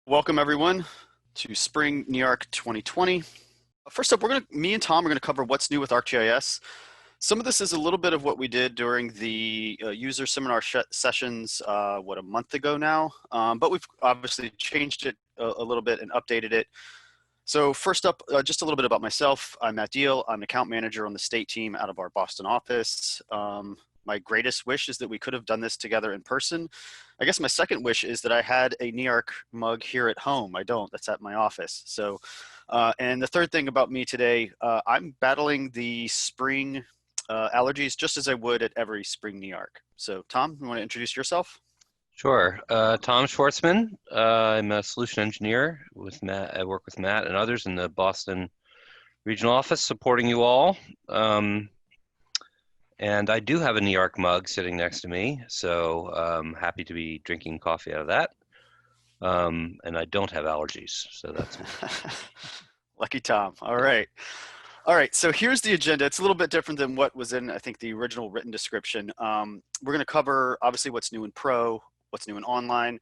Welcome everyone to Spring NEARC 2020. First up, me and Tom are going to cover what's new with ArcGIS. Some of this is a little bit of what we did during the user seminar sessions, a month ago now, but we've obviously changed it a little bit and updated it. So first up, just a little bit about myself. I'm Matt Deal. I'm account manager on the state team out of our Boston office. My greatest wish is that we could have done this together in person. I guess my second wish is that I had a NEARC mug here at home. I don't, that's at my office. So, and the third thing about me today, I'm battling the spring allergies just as I would at every spring NEARC. So Tom, you want to introduce yourself? Sure. Tom Schwartzman. I'm a solution engineer with Matt. I work with Matt and others in the Boston regional office supporting you all. And I do have a NEARC mug sitting next to me, so I'm happy to be drinking coffee out of that. And I don't have allergies, so that's Lucky Tom. All right. All right, so here's the agenda. It's a little bit different than what was in, I think, the original written description. We're going to cover, obviously, what's new in Pro, what's new in Online,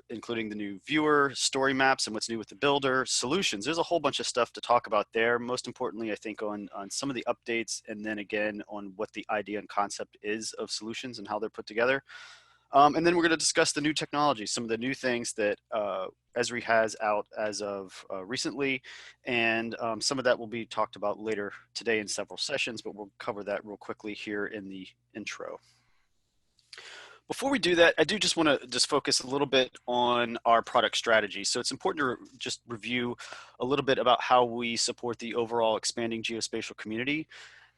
including the new viewer, story maps, and what's new with the builder, solutions. There's a whole bunch of stuff to talk about there. Most importantly, I think, on some of the updates, and then again, on what the idea and concept is of solutions and how they're put together. And then we're going to discuss the new technology, some of the new things that Esri has out as of recently, and some of that will be talked about later today in several sessions, but we'll cover that real quickly here in the intro. Before we do that, I do just want to focus a little bit on our product strategy. So it's important to just review a little bit about how we support the overall expanding geospatial community.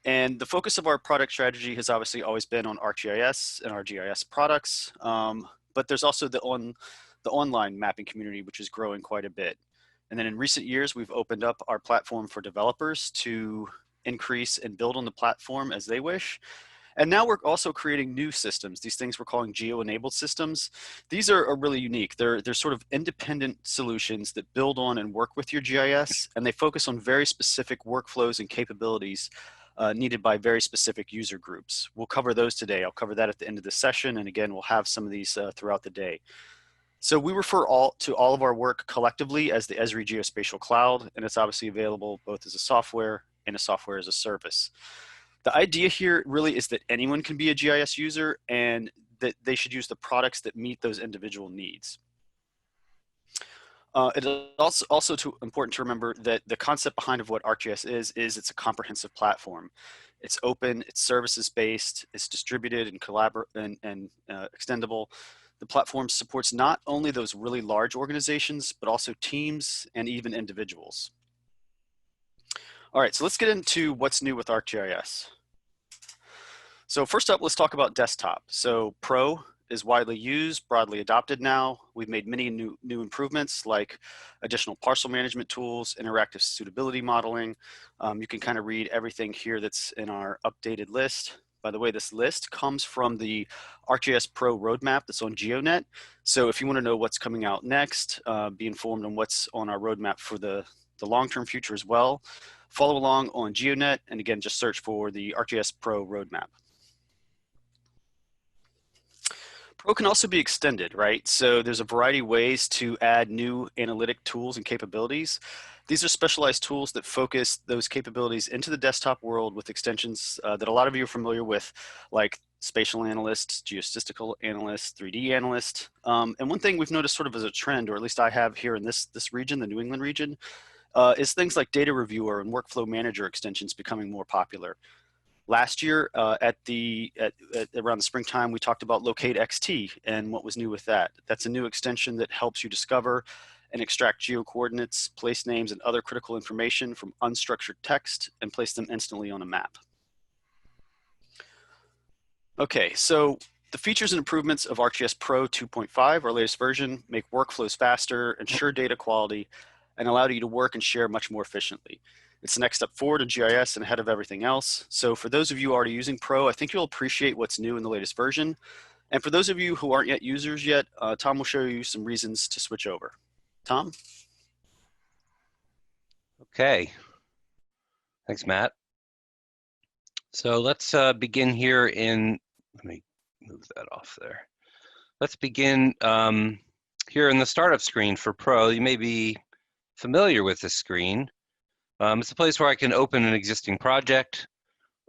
And the focus of our product strategy has obviously always been on ArcGIS and our GIS products, but there's also the online mapping community, which is growing quite a bit. And then in recent years, we've opened up our platform for developers to increase and build on the platform as they wish. And now we're also creating new systems, these things we're calling GeoEnabled Systems. These are really unique. They're sort of independent solutions that build on and work with your GIS, and they focus on very specific workflows and capabilities needed by very specific user groups. We'll cover those today. I'll cover that at the end of the session, and again, we'll have some of these throughout the day. So we refer to all of our work collectively as the Esri Geospatial Cloud, and it's obviously available both as a software and a software as a service. The idea here really is that anyone can be a GIS user and that they should use the products that meet those individual needs. It is also important to remember that the concept behind of what ArcGIS is it's a comprehensive platform. It's open, it's services-based, it's distributed and extendable. The platform supports not only those really large organizations, but also teams and even individuals. All right, so let's get into what's new with ArcGIS. So first up, let's talk about desktop. So Pro is widely used, broadly adopted now. We've made many new improvements like additional parcel management tools, interactive suitability modeling. You can kind of read everything here that's in our updated list. By the way, this list comes from the ArcGIS Pro roadmap that's on Geonet. So if you want to know what's coming out next, be informed on what's on our roadmap for the long-term future as well. Follow along on Geonet, and again, just search for the ArcGIS Pro roadmap. Pro can also be extended, right? So there's a variety of ways to add new analytic tools and capabilities. These are specialized tools that focus those capabilities into the desktop world with extensions that a lot of you are familiar with, like Spatial Analyst, Geostatistical Analyst, 3D Analyst. And one thing we've noticed sort of as a trend, or at least I have here in this region, the New England region, is things like Data Reviewer and Workflow Manager extensions becoming more popular. Last year, around the springtime, we talked about Locate XT and what was new with that. That's a new extension that helps you discover and extract geocoordinates, place names, and other critical information from unstructured text and place them instantly on a map. Okay, so the features and improvements of ArcGIS Pro 2.5, our latest version, make workflows faster, ensure data quality, and allow you to work and share much more efficiently. It's the next step forward in GIS and ahead of everything else. So for those of you already using Pro, I think you'll appreciate what's new in the latest version. And for those of you who aren't yet users yet, Tom will show you some reasons to switch over. Tom? okay. Thanks, Matt. So let's begin here in, let me move that off there. Let's begin here in the startup screen for Pro, you may be familiar with this screen. It's a place where I can open an existing project,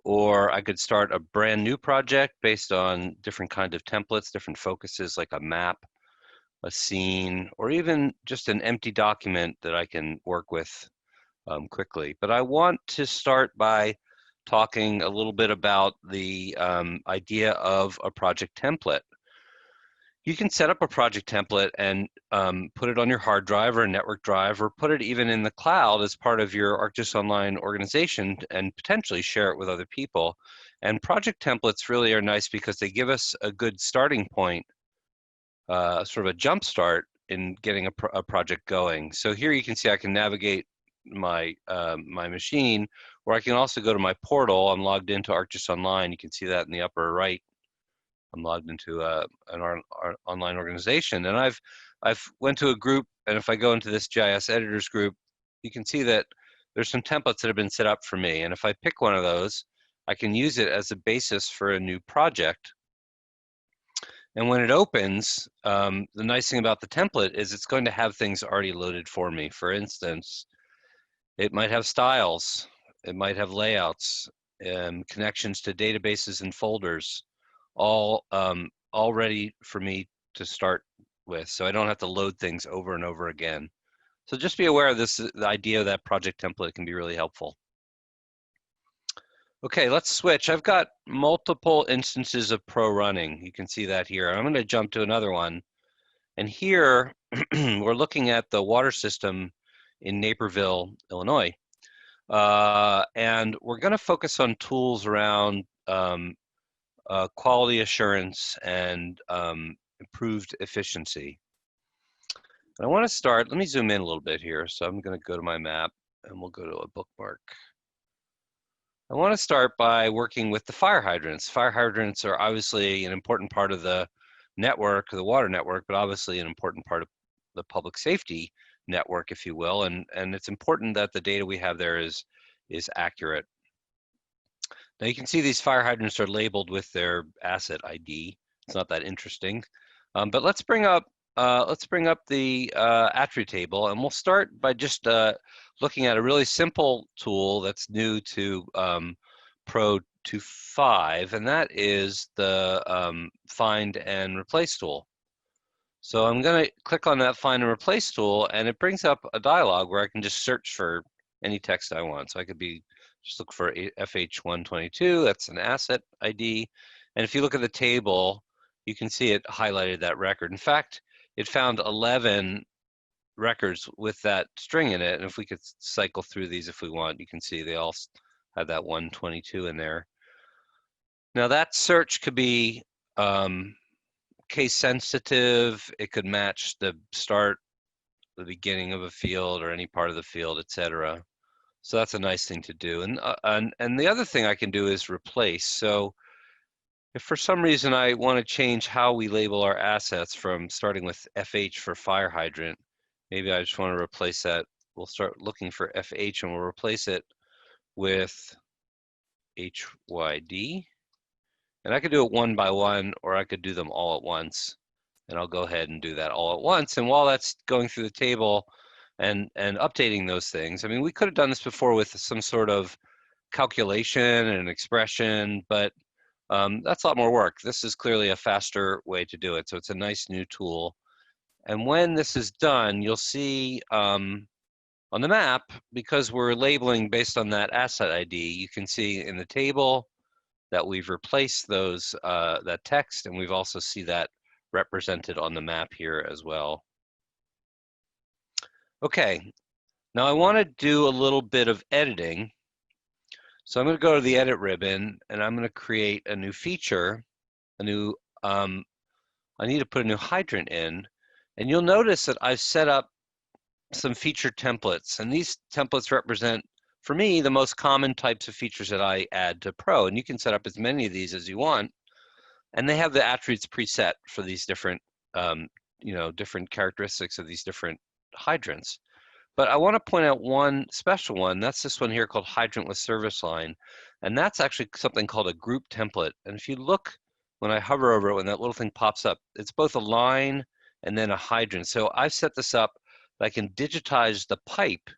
or I could start a brand new project based on different kind of templates, different focuses like a map, a scene, or even just an empty document that I can work with quickly. But I want to start by talking a little bit about the idea of a project template. You can set up a project template and put it on your hard drive or a network drive, or put it even in the cloud as part of your ArcGIS Online organization and potentially share it with other people. And project templates really are nice because they give us a good starting point, sort of a jump start in getting a project going. So here you can see I can navigate my my machine, or I can also go to my portal. I'm logged into ArcGIS Online. You can see that in the upper right. I'm logged into an online organization, and I've went to a group, and if I go into this GIS editors group, you can see that there's some templates that have been set up for me, and if I pick one of those, I can use it as a basis for a new project. And when it opens, the nice thing about the template is it's going to have things already loaded for me. For instance, it might have styles, it might have layouts, connections to databases and folders, all ready for me to start with, so I don't have to load things over and over again. So just be aware of this, the idea of that project template can be really helpful. Okay, let's switch. I've got multiple instances of Pro running. You can see that here. I'm going to jump to another one. And here we're looking at the water system in Naperville, Illinois. And we're going to focus on tools around quality assurance and improved efficiency. And I want to start, let me zoom in a little bit here. So I'm going to go to my map and we'll go to a bookmark. I want to start by working with the fire hydrants. Fire hydrants are obviously an important part of the network, the water network, but obviously an important part of the public safety network, if you will. And it's important that the data we have there is accurate. Now you can see these fire hydrants are labeled with their asset ID. It's not that interesting, but let's bring up the attribute table, and we'll start by just looking at a really simple tool that's new to Pro 2.5, and that is the Find and Replace tool. So I'm going to click on that Find and Replace tool, and it brings up a dialog where I can just search for any text I want. So I could just look for FH122, that's an asset ID. And if you look at the table, you can see it highlighted that record. In fact, it found 11 records with that string in it. And if we could cycle through these if we want, you can see they all have that 122 in there. Now that search could be case sensitive. It could match the start, the beginning of a field or any part of the field, etc. So that's a nice thing to do. And the other thing I can do is replace. So if for some reason I want to change how we label our assets from starting with FH for fire hydrant, maybe I just want to replace that. We'll start looking for FH and we'll replace it with HYD. And I could do it one by one, or I could do them all at once. And I'll go ahead and do that all at once. And while that's going through the table and updating those things, I mean, we could have done this before with some sort of calculation and an expression, but that's a lot more work. This is clearly a faster way to do it. So it's a nice new tool. And when this is done, you'll see on the map, because we're labeling based on that asset ID, you can see in the table that we've replaced those that text, and we've also see that represented on the map here as well. Okay, now I want to do a little bit of editing. So I'm going to go to the edit ribbon and I'm going to create a new feature, I need to put a new hydrant in, and you'll notice that I've set up some feature templates, and these templates represent, for me, the most common types of features that I add to Pro, and you can set up as many of these as you want, and they have the attributes preset for these different, different characteristics of these different hydrants. But I want to point out one special one. That's this one here called Hydrant with Service Line. And that's actually something called a group template. And if you look, when I hover over it, when that little thing pops up, it's both a line and then a hydrant. So I've set this up that I can digitize the pipe,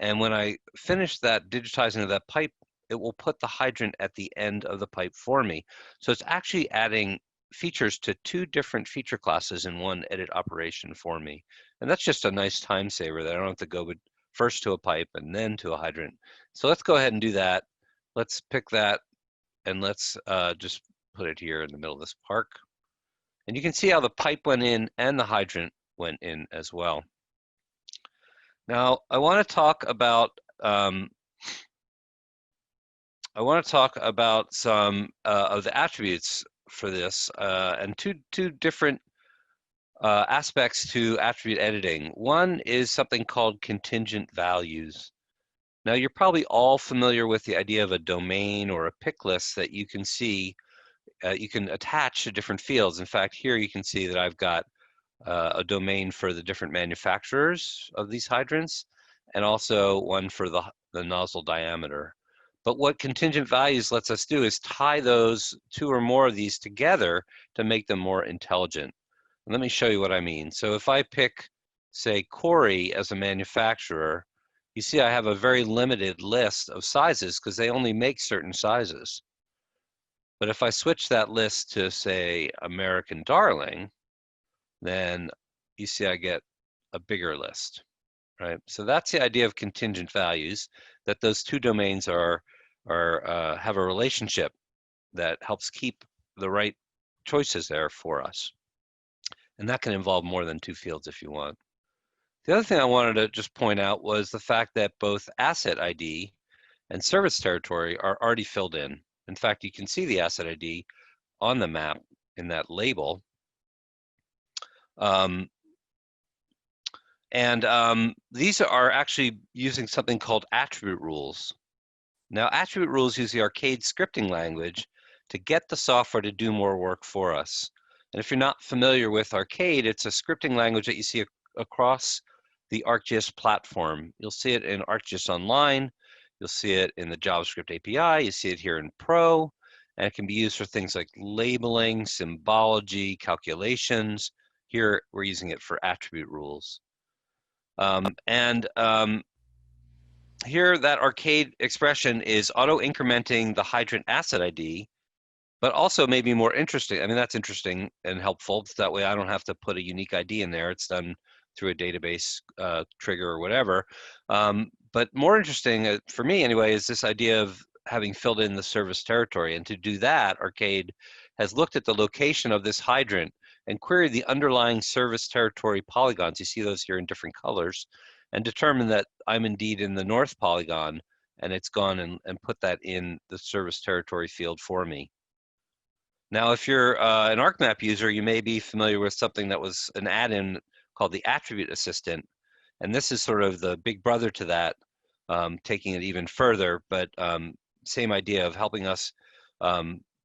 and when I finish that digitizing of that pipe, it will put the hydrant at the end of the pipe for me. So it's actually adding features to 2 different feature classes in one edit operation for me. And that's just a nice time saver that I don't have to go first to a pipe and then to a hydrant. So let's go ahead and do that. Let's pick that, and let's just put it here in the middle of this park. And you can see how the pipe went in and the hydrant went in as well. Now, I want to talk about some of the attributes for this, and two different aspects to attribute editing. One is something called contingent values. Now, you're probably all familiar with the idea of a domain or a pick list that you can see, you can attach to different fields. In fact, here you can see that I've got a domain for the different manufacturers of these hydrants, and also one for the nozzle diameter. But what contingent values lets us do is tie those 2 or more of these together to make them more intelligent. And let me show you what I mean. So if I pick, say, Corey as a manufacturer, you see I have a very limited list of sizes because they only make certain sizes. But if I switch that list to, say, American Darling, then you see I get a bigger list, right? So that's the idea of contingent values, that those 2 domains have a relationship that helps keep the right choices there for us. And that can involve more than 2 fields if you want. The other thing I wanted to just point out was the fact that both asset ID and service territory are already filled in. In fact, you can see the asset ID on the map in that label. These are actually using something called attribute rules. Now, attribute rules use the ArcGIS scripting language to get the software to do more work for us. And if you're not familiar with ArcGIS, it's a scripting language that you see across the ArcGIS platform. You'll see it in ArcGIS Online, you'll see it in the JavaScript API, you see it here in Pro, and it can be used for things like labeling, symbology, calculations. Here, we're using it for attribute rules. Here, that ArcGIS expression is auto-incrementing the hydrant asset ID, but also maybe more interesting. I mean, that's interesting and helpful. That way I don't have to put a unique ID in there. It's done through a database trigger or whatever. But more interesting, for me anyway, is this idea of having filled in the service territory. And to do that, ArcGIS has looked at the location of this hydrant and queried the underlying service territory polygons. You see those here in different colors, and determined that I'm indeed in the north polygon, and it's gone and put that in the service territory field for me. Now, if you're an ArcMap user, you may be familiar with something that was an add-in called the Attribute Assistant. And this is sort of the big brother to that, taking it even further, but same idea of helping us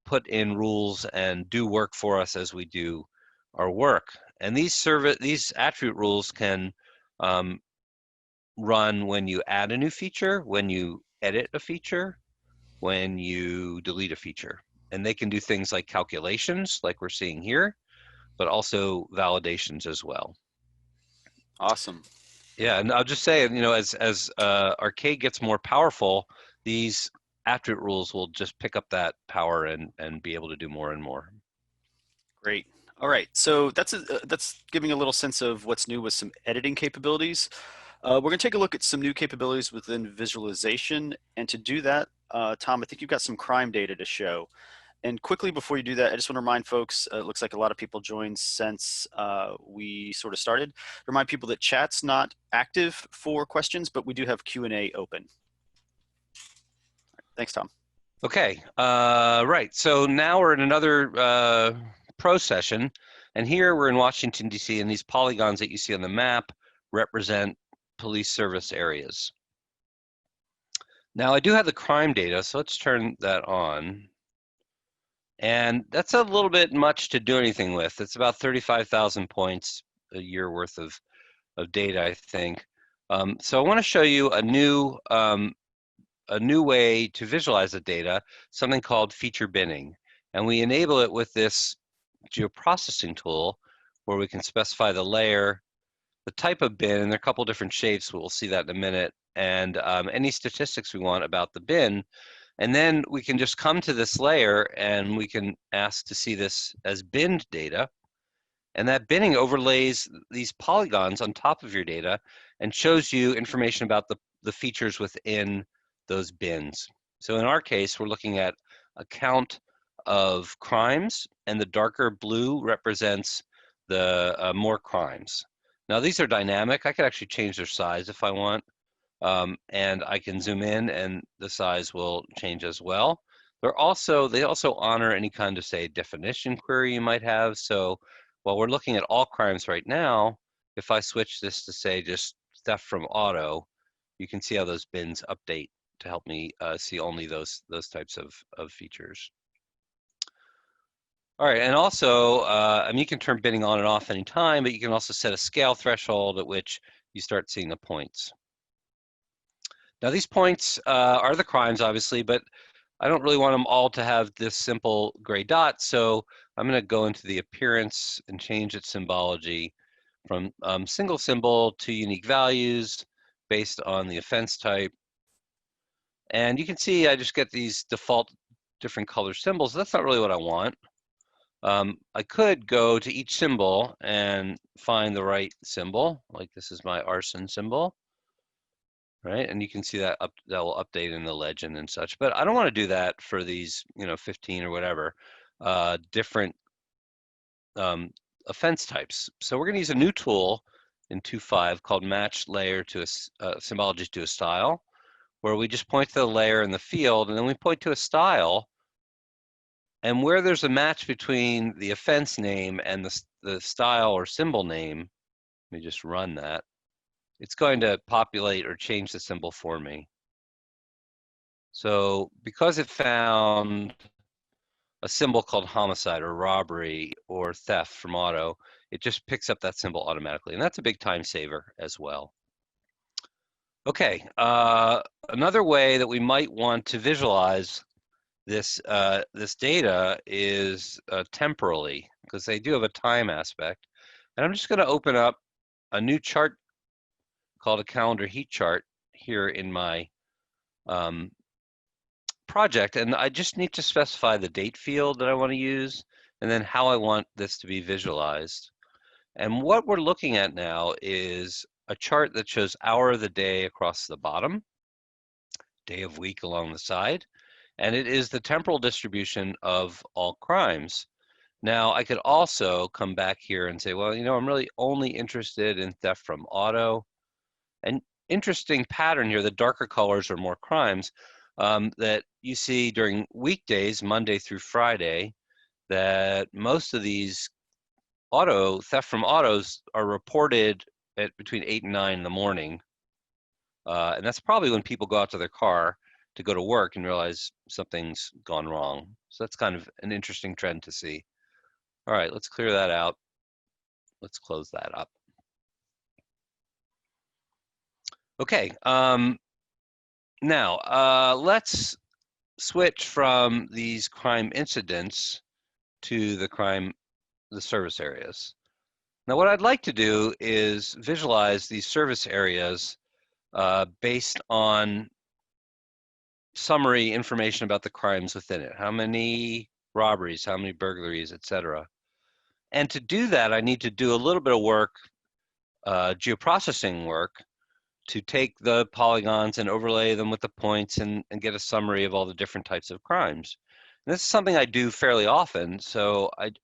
put in rules and do work for us as we do our work. And these attribute rules can run when you add a new feature, when you edit a feature, when you delete a feature. And they can do things like calculations, like we're seeing here, but also validations as well. Awesome. Yeah, and I'll just say, you know, as ArcGIS gets more powerful, these attribute rules will just pick up that power and be able to do more and more. Great. All right, so that's giving a little sense of what's new with some editing capabilities. We're going to take a look at some new capabilities within visualization, and to do that, Tom, I think you've got some crime data to show. And quickly before you do that, I just want to remind folks, it looks like a lot of people joined since we sort of started. Remind people that chat's not active for questions, but we do have Q&A open. Thanks, Tom. Okay, right. So now we're in another pro session, and here we're in Washington, D.C., and these polygons that you see on the map represent police service areas. Now I do have the crime data, so let's turn that on. And that's a little bit much to do anything with. It's about 35,000 points a year worth of data, I think. So I want to show you a new way to visualize the data, something called feature binning. And we enable it with this geoprocessing tool where we can specify the layer, the type of bin, and there are a couple different shapes. We'll see that in a minute, and any statistics we want about the bin. And then we can just come to this layer and we can ask to see this as binned data. And that binning overlays these polygons on top of your data and shows you information about the features within those bins. So in our case, we're looking at a count of crimes, and the darker blue represents the more crimes. Now these are dynamic. I could actually change their size if I want. And I can zoom in and the size will change as well. They also honor any kind of, say, definition query you might have. So while we're looking at all crimes right now, if I switch this to, say, just theft from auto, you can see how those bins update to help me see only those types of features. All right, and also, I mean, you can turn binning on and off anytime, but you can also set a scale threshold at which you start seeing the points. Now these points are the crimes, obviously, but I don't really want them all to have this simple gray dot, so I'm going to go into the appearance and change its symbology from single symbol to unique values based on the offense type. And you can see I just get these default different color symbols. That's not really what I want. I could go to each symbol and find the right symbol, like this is my arson symbol. Right, and you can see that that will update in the legend and such. But I don't want to do that for these, 15 or whatever different offense types. So we're going to use a new tool in 2.5 called Match Layer to a Symbology to a Style, where we just point to the layer in the field, and then we point to a style. And where there's a match between the offense name and the style or symbol name, let me just run that. It's going to populate or change the symbol for me. So because it found a symbol called homicide or robbery or theft from auto, it just picks up that symbol automatically. And that's a big time saver as well. Okay, another way that we might want to visualize this, this data is temporally, because they do have a time aspect. And I'm just going to open up a new chart called a calendar heat chart here in my project, and I just need to specify the date field that I want to use and then how I want this to be visualized. And what we're looking at now is a chart that shows hour of the day across the bottom, day of week along the side, and it is the temporal distribution of all crimes. Now I could also come back here and say, well, I'm really only interested in theft from auto. An interesting pattern here, the darker colors are more crimes that you see during weekdays, Monday through Friday, that most of these theft from autos are reported at between 8 and 9 in the morning. And that's probably when people go out to their car to go to work and realize something's gone wrong. So that's kind of an interesting trend to see. All right, let's clear that out. Let's close that up. Okay, now let's switch from these crime incidents to the service areas. Now what I'd like to do is visualize these service areas based on summary information about the crimes within it. How many robberies, how many burglaries, etc. And to do that, I need to do a little bit of work, geoprocessing work, to take the polygons and overlay them with the points and get a summary of all the different types of crimes. And this is something I do fairly often, so I'd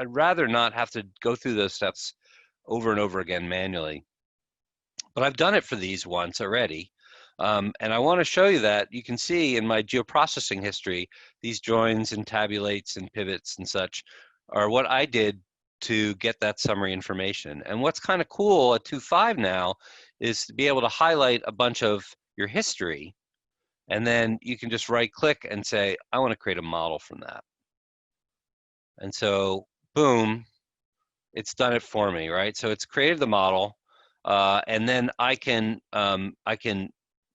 rather not have to go through those steps over and over again manually. But I've done it for these once already. And I want to show you that. You can see in my geoprocessing history, these joins and tabulates and pivots and such are what I did to get that summary information. And what's kind of cool at 2.5 now is to be able to highlight a bunch of your history, and then you can just right click and say, I want to create a model from that. And so, boom, it's done it for me, right? So it's created the model, and then I can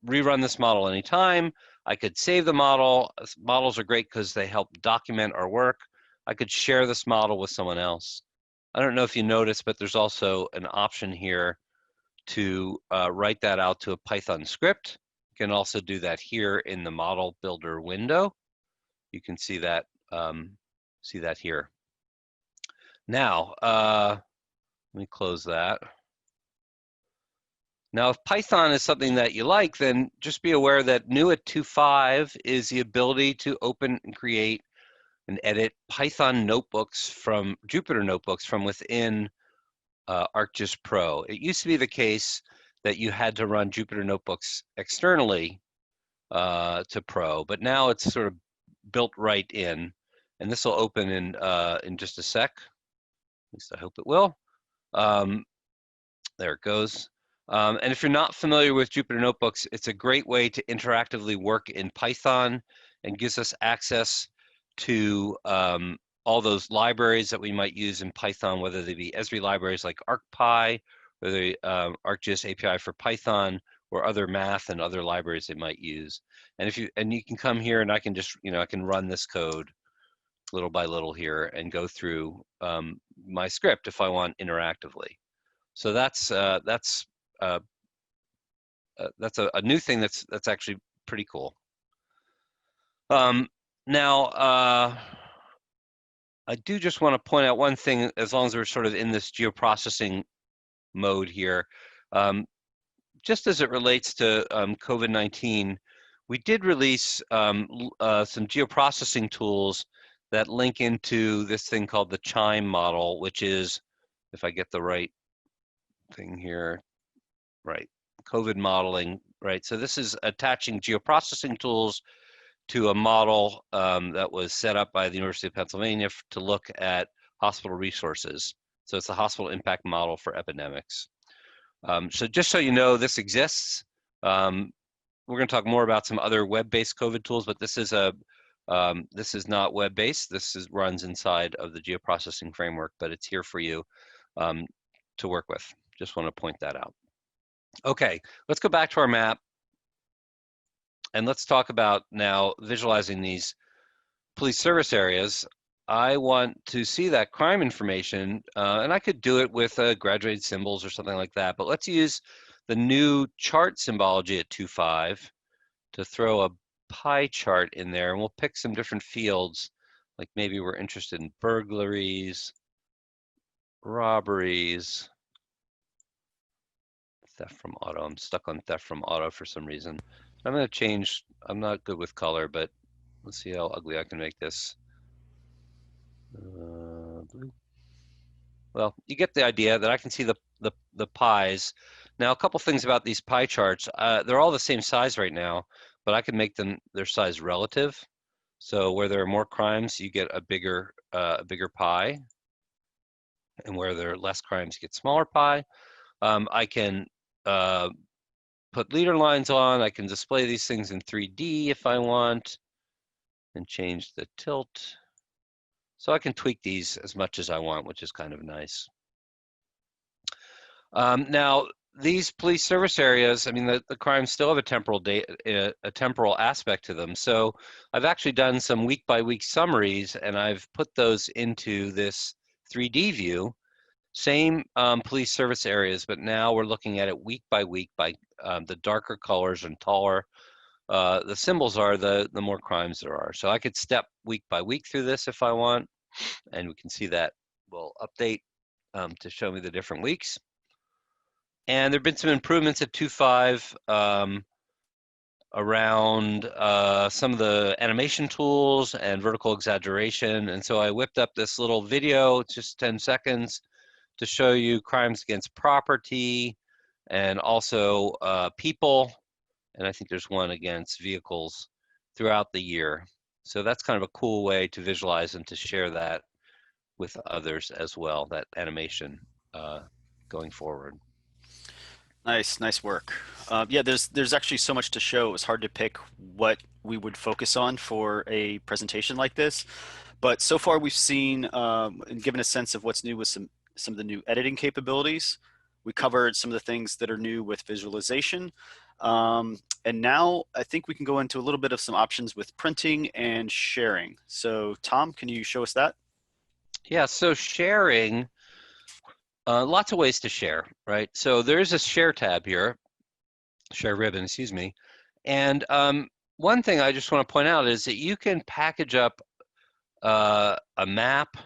rerun this model anytime. I could save the model. Models are great because they help document our work. I could share this model with someone else. I don't know if you noticed, but there's also an option here to write that out to a Python script. You can also do that here in the model builder window. You can see that here. Now, let me close that. Now, if Python is something that you like, then just be aware that new at 2.5 is the ability to open and create and edit Python notebooks from Jupyter notebooks from within ArcGIS Pro. It used to be the case that you had to run Jupyter notebooks externally to Pro, but now it's sort of built right in, and this will open in just a sec. At least I hope it will. There it goes. And if you're not familiar with Jupyter Notebooks, it's a great way to interactively work in Python and gives us access to all those libraries that we might use in Python, whether they be Esri libraries like ArcPy, or the ArcGIS API for Python, or other math and other libraries they might use. And you can come here and I can just, I can run this code little by little here and go through my script if I want interactively. So that's a new thing that's actually pretty cool. Now, I do just want to point out one thing, as long as we're sort of in this geoprocessing mode here. Just as it relates to COVID-19, we did release some geoprocessing tools that link into this thing called the Chime model, which is, if I get the right thing here, right, COVID modeling, right? So this is attaching geoprocessing tools to a model that was set up by the University of Pennsylvania to look at hospital resources. So it's the hospital impact model for epidemics. So just so you know, this exists. We're going to talk more about some other web-based COVID tools, but this is not web-based. This runs inside of the geoprocessing framework, but it's here for you to work with. Just want to point that out. Okay, let's go back to our map. And let's talk about now visualizing these police service areas. I want to see that crime information, and I could do it with graduated symbols or something like that, but let's use the new chart symbology at 2.5 to throw a pie chart in there, and we'll pick some different fields, like maybe we're interested in burglaries, robberies, theft from auto. I'm stuck on theft from auto for some reason. I'm going to change, I'm not good with color, but let's see how ugly I can make this. Blue. Well, you get the idea that I can see the pies. Now, a couple things about these pie charts. They're all the same size right now, but I can make them their size relative. So where there are more crimes, you get a bigger pie, and where there are less crimes, you get smaller pie. I can put leader lines on. I can display these things in 3D if I want, and change the tilt. So I can tweak these as much as I want, which is kind of nice. Now, these police service areas, I mean, the crimes still have a temporal aspect to them. So I've actually done some week-by-week summaries, and I've put those into this 3D view. Same police service areas, but now we're looking at it week by week by the darker colors and taller the symbols are, the more crimes there are. So I could step week by week through this if I want, and we can see that will update to show me the different weeks. And there have been some improvements at 2.5 around some of the animation tools and vertical exaggeration. And so I whipped up this little video, just 10 seconds, to show you crimes against property and also people. And I think there's one against vehicles throughout the year. So that's kind of a cool way to visualize and to share that with others as well, that animation going forward. Nice work. Yeah, there's actually so much to show. It was hard to pick what we would focus on for a presentation like this. But so far we've seen and given a sense of what's new with some of the new editing capabilities. We covered some of the things that are new with visualization. And now I think we can go into a little bit of some options with printing and sharing. So Tom, can you show us that? Yeah, so sharing, Lots of ways to share, right? So there is a share tab here, share ribbon, excuse me. And one thing I just want to point out is that you can package up a map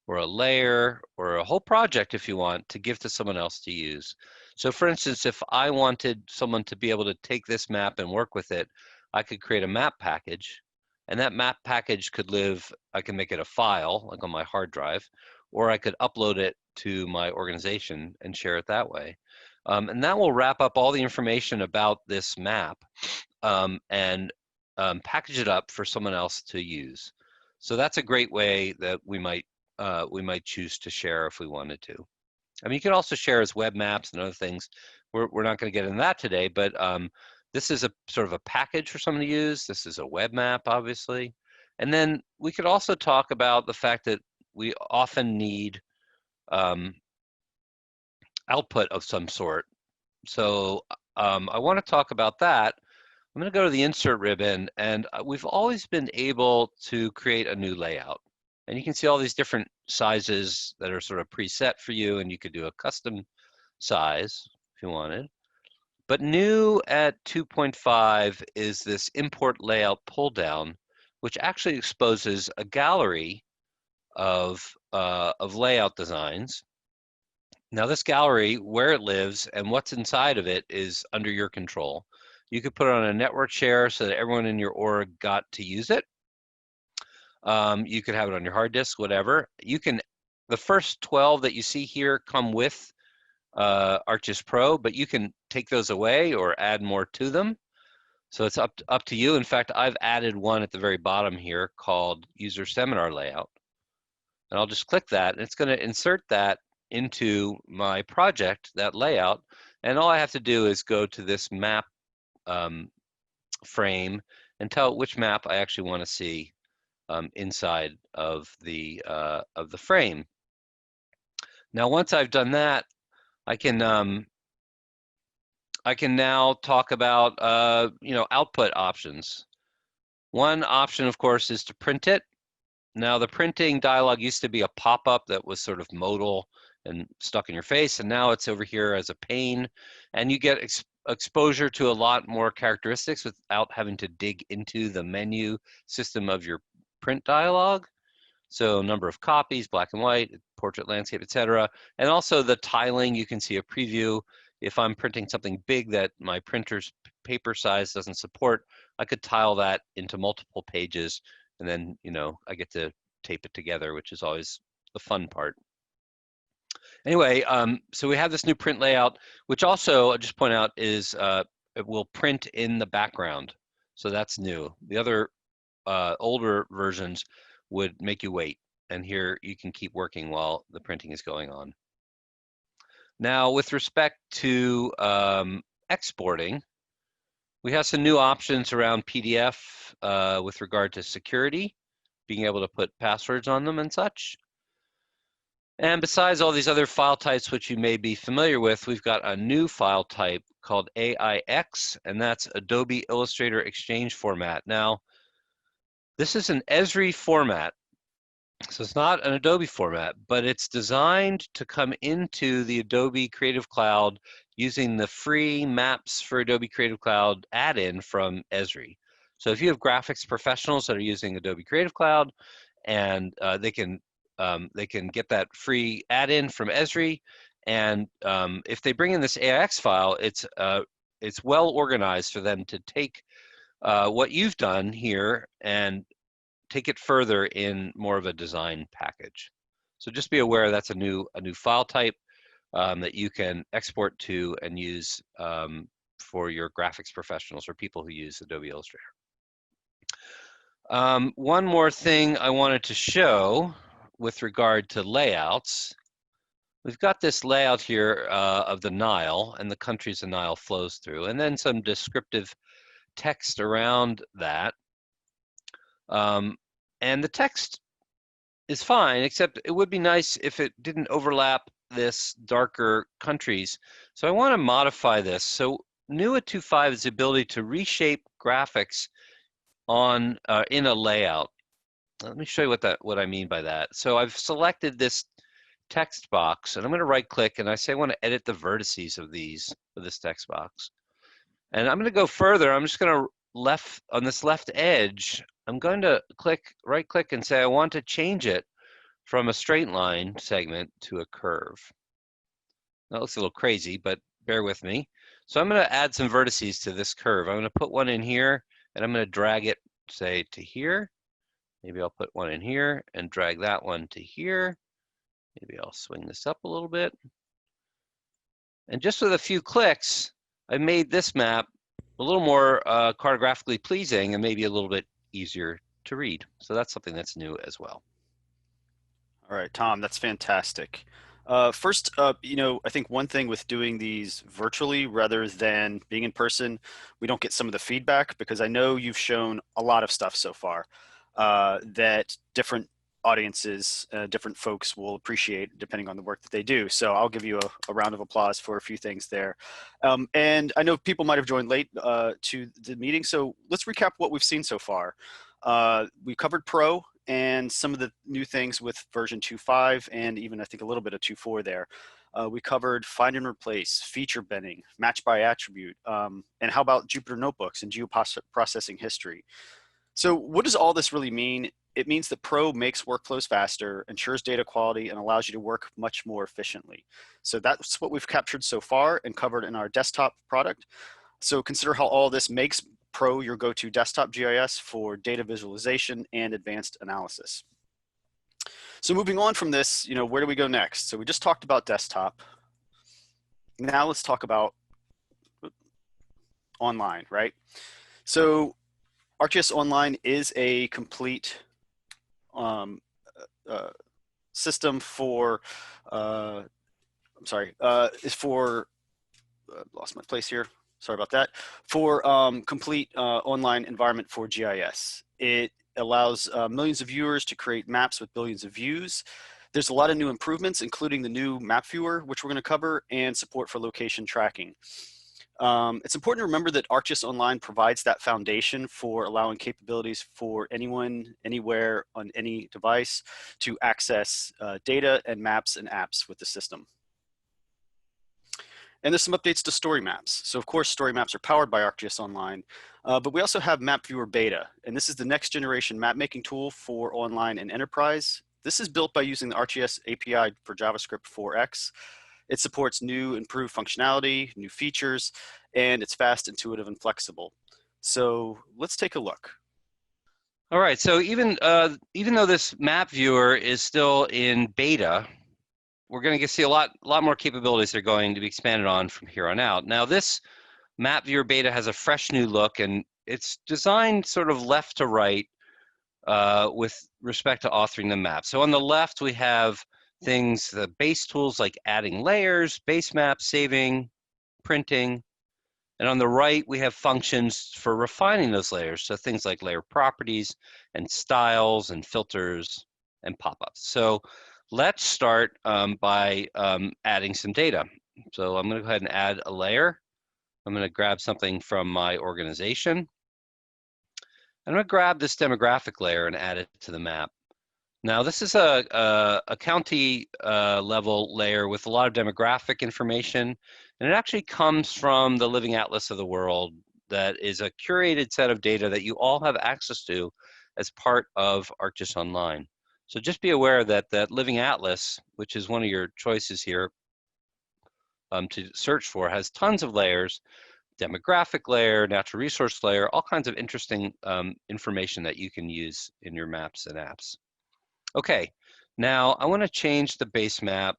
or a layer or a whole project if you want to give to someone else to use. So for instance, if I wanted someone to be able to take this map and work with it, I could create a map package, and that map package could live, I can make it a file, like on my hard drive, or I could upload it to my organization and share it that way. And that will wrap up all the information about this map and package it up for someone else to use. So that's a great way that we might choose to share if we wanted to. I mean, you can also share as web maps and other things. We're not going to get into that today, but this is a sort of a package for someone to use. This is a web map, obviously. And then we could also talk about the fact that we often need output of some sort. So I want to talk about that. I'm going to go to the insert ribbon, and we've always been able to create a new layout. And you can see all these different sizes that are sort of preset for you, and you could do a custom size if you wanted. But new at 2.5 is this import layout pull down, which actually exposes a gallery of layout designs. Now this gallery, where it lives and what's inside of it is under your control. You could put it on a network share so that everyone in your org got to use it. You could have it on your hard disk, whatever. You can, the first 12 that you see here come with ArcGIS Pro, but you can take those away or add more to them. So it's up to you. In fact, I've added one at the very bottom here called User Seminar Layout. And I'll just click that, and it's going to insert that into my project, that layout. And all I have to do is go to this map frame and tell it which map I actually want to see inside of the frame. Now, once I've done that, I can now talk about output options. One option, of course, is to print it. Now, the printing dialog used to be a pop-up that was sort of modal and stuck in your face, and now it's over here as a pane, and you get exposure to a lot more characteristics without having to dig into the menu system of your print dialog. So number of copies, black and white, portrait, landscape, etc. And also the tiling, you can see a preview. If I'm printing something big that my printer's paper size doesn't support, I could tile that into multiple pages, and then I get to tape it together, which is always the fun part. Anyway, so we have this new print layout, which also, I'll just point out, is it will print in the background. So that's new. The other older versions would make you wait. And here you can keep working while the printing is going on. Now, with respect to exporting, we have some new options around PDF with regard to security, being able to put passwords on them and such. And besides all these other file types which you may be familiar with, we've got a new file type called AIX, and that's Adobe Illustrator Exchange format. Now, this is an Esri format, so it's not an Adobe format, but it's designed to come into the Adobe Creative Cloud using the free Maps for Adobe Creative Cloud add-in from Esri. So if you have graphics professionals that are using Adobe Creative Cloud, and they can get that free add-in from Esri, and if they bring in this AIX file, it's well organized for them to take what you've done here and take it further in more of a design package. So just be aware that's a new file type that you can export to and use for your graphics professionals or people who use Adobe Illustrator. One more thing I wanted to show with regard to layouts. We've got this layout here of the Nile and the countries the Nile flows through, and then some descriptive text around that. And the text is fine, except it would be nice if it didn't overlap this darker countries. So I want to modify this. So new at 2.5 is the ability to reshape graphics on in a layout. Let me show you what I mean by that. So I've selected this text box, and I'm going to right click and I say I want to edit the vertices of this text box. And I'm going to go further. I'm just going to on this left edge, I'm going to right click and say I want to change it from a straight line segment to a curve. That looks a little crazy, but bear with me. So I'm going to add some vertices to this curve. I'm going to put one in here and I'm going to drag it, say, to here. Maybe I'll put one in here and drag that one to here. Maybe I'll swing this up a little bit. And just with a few clicks, I made this map a little more cartographically pleasing and maybe a little bit easier to read. So that's something that's new as well. All right, Tom, that's fantastic. First, you know, I think one thing with doing these virtually rather than being in person, we don't get some of the feedback, because I know you've shown a lot of stuff so far that different audiences, different folks will appreciate depending on the work that they do. So I'll give you a round of applause for a few things there. And I know people might have joined late to the meeting, so let's recap what we've seen so far. We covered Pro and some of the new things with version 2.5 and even I think a little bit of 2.4 there. We covered find and replace, feature binning, match by attribute, and how about Jupyter Notebooks and geoprocessing history. So what does all this really mean? It means that Pro makes workflows faster, ensures data quality, and allows you to work much more efficiently. So that's what we've captured so far and covered in our desktop product. So consider how all this makes Pro your go-to desktop GIS for data visualization and advanced analysis. So moving on from this, you know, where do we go next? So we just talked about desktop. Now let's talk about online, right? So ArcGIS Online is a complete system for, lost my place here. Sorry about that. For complete online environment for GIS. It allows millions of viewers to create maps with billions of views. There's a lot of new improvements, including the new map viewer, which we're going to cover, and support for location tracking. It's important to remember that ArcGIS Online provides that foundation for allowing capabilities for anyone, anywhere, on any device to access data and maps and apps with the system. And there's some updates to story maps. So of course, story maps are powered by ArcGIS Online, but we also have Map Viewer Beta, and this is the next generation map making tool for online and enterprise. This is built by using the ArcGIS API for JavaScript 4X. It supports new improved functionality, new features, and it's fast, intuitive, and flexible. So let's take a look. All right, so even though this map viewer is still in beta, we're going to see a lot more capabilities that are going to be expanded on from here on out. Now, this map viewer beta has a fresh new look, and it's designed sort of left to right with respect to authoring the map. So on the left, we have things, the base tools like adding layers, base map, saving, printing. And on the right, we have functions for refining those layers. So things like layer properties and styles and filters and pop-ups. So let's start by adding some data. So I'm going to go ahead and add a layer. I'm going to grab something from my organization. I'm going to grab this demographic layer and add it to the map. Now, this is a county level layer with a lot of demographic information, and it actually comes from the Living Atlas of the World. That is a curated set of data that you all have access to as part of ArcGIS Online. So just be aware that that Living Atlas, which is one of your choices here to search for, has tons of layers, demographic layer, natural resource layer, all kinds of interesting information that you can use in your maps and apps. Okay, now I want to change the base map.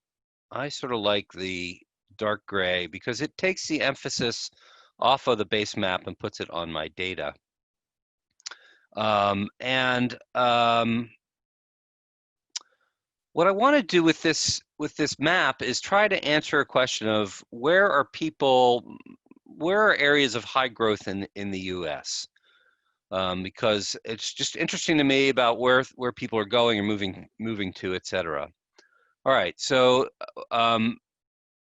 I sort of like the dark gray because it takes the emphasis off of the base map and puts it on my data. What I want to do with this map is try to answer a question of where are areas of high growth in the U.S. Because it's just interesting to me about where people are going or moving to, et cetera. All right, so